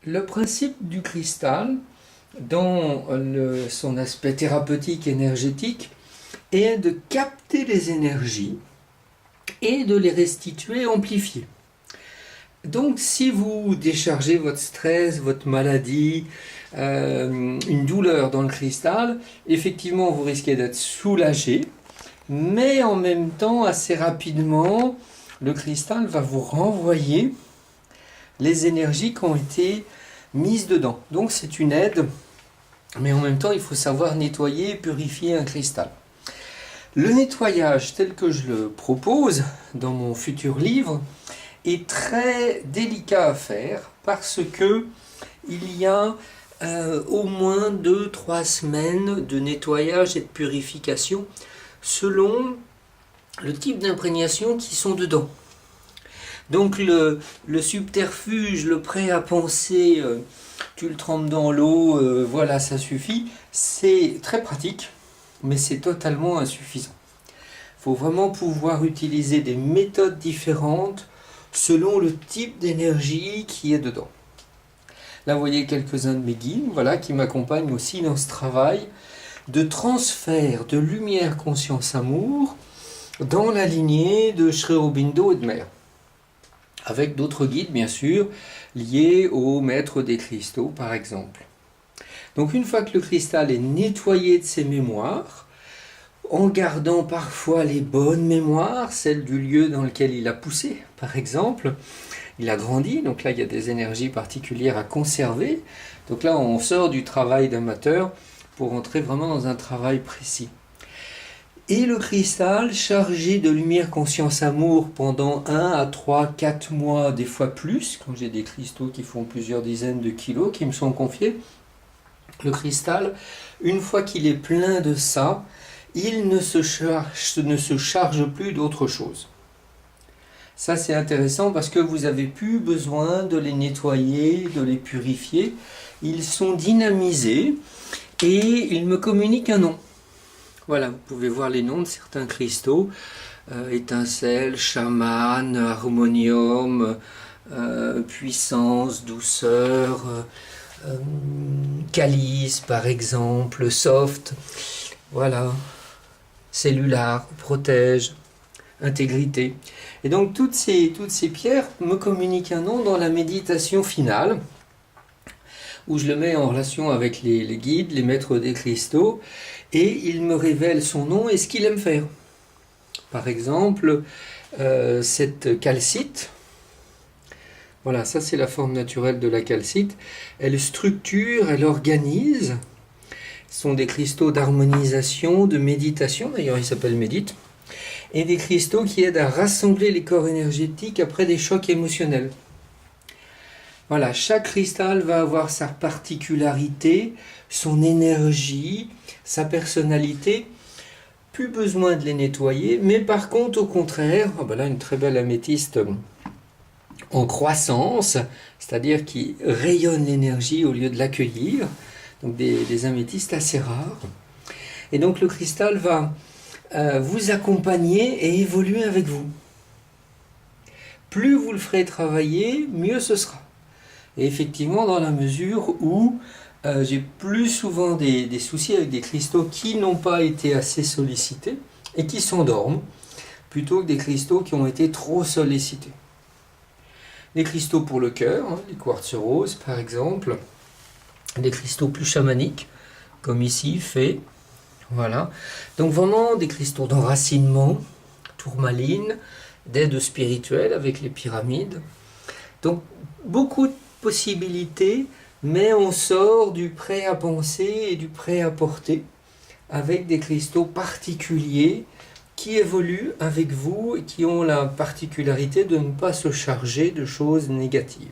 Le principe du cristal, dans son aspect thérapeutique énergétique, est de capter les énergies et de les restituer amplifiées. Donc si vous déchargez votre stress, votre maladie, une douleur dans le cristal, effectivement vous risquez d'être soulagé, mais en même temps assez rapidement, le cristal va vous renvoyer les énergies qui ont été mises dedans. Donc c'est une aide, mais en même temps il faut savoir nettoyer et purifier un cristal. Le nettoyage tel que je le propose dans mon futur livre est très délicat à faire parce que il y a au moins 2-3 semaines de nettoyage et de purification selon le type d'imprégnation qui sont dedans. Donc le subterfuge, le prêt à penser, tu le trempes dans l'eau, voilà ça suffit, c'est très pratique, mais c'est totalement insuffisant. Il faut vraiment pouvoir utiliser des méthodes différentes selon le type d'énergie qui est dedans. Là vous voyez quelques-uns de mes guides, voilà, qui m'accompagnent aussi dans ce travail de transfert de lumière, conscience, amour dans la lignée de Sri Aurobindo et de Mère. Avec d'autres guides bien sûr, liés au maître des cristaux par exemple. Donc une fois que le cristal est nettoyé de ses mémoires, en gardant parfois les bonnes mémoires, celles du lieu dans lequel il a poussé par exemple, il a grandi, donc là il y a des énergies particulières à conserver, donc là on sort du travail d'amateur pour entrer vraiment dans un travail précis. Et le cristal chargé de lumière, conscience, amour pendant 1 à 3, 4 mois, des fois plus, quand j'ai des cristaux qui font plusieurs dizaines de kilos qui me sont confiés, le cristal, une fois qu'il est plein de ça, il ne se charge plus d'autre chose. Ça c'est intéressant parce que vous n'avez plus besoin de les nettoyer, de les purifier. Ils sont dynamisés et ils me communiquent un nom. Voilà, vous pouvez voir les noms de certains cristaux, étincelle, chaman, harmonium, puissance, douceur, calice par exemple, soft, voilà, cellulaire, protège, intégrité. Et donc toutes ces pierres me communiquent un nom dans la méditation finale, où je le mets en relation avec les guides, les maîtres des cristaux, et il me révèle son nom et ce qu'il aime faire. Par exemple, cette calcite, voilà, ça c'est la forme naturelle de la calcite, elle structure, elle organise, ce sont des cristaux d'harmonisation, de méditation, d'ailleurs ils s'appellent médite, et des cristaux qui aident à rassembler les corps énergétiques après des chocs émotionnels. Voilà, chaque cristal va avoir sa particularité, son énergie, sa personnalité. Plus besoin de les nettoyer, mais par contre, au contraire, là une très belle améthyste en croissance, c'est-à-dire qui rayonne l'énergie au lieu de l'accueillir. Donc des améthystes assez rares. Et donc le cristal va vous accompagner et évoluer avec vous. Plus vous le ferez travailler, mieux ce sera. Et effectivement, dans la mesure où j'ai plus souvent des soucis avec des cristaux qui n'ont pas été assez sollicités et qui s'endorment, plutôt que des cristaux qui ont été trop sollicités. Les cristaux pour le cœur, les quartz roses par exemple, des cristaux plus chamaniques, comme ici, fait. Voilà. Donc vraiment des cristaux d'enracinement, tourmaline, d'aide spirituelle avec les pyramides. Donc beaucoup de possibilités, mais on sort du prêt à penser et du prêt à porter avec des cristaux particuliers qui évoluent avec vous et qui ont la particularité de ne pas se charger de choses négatives.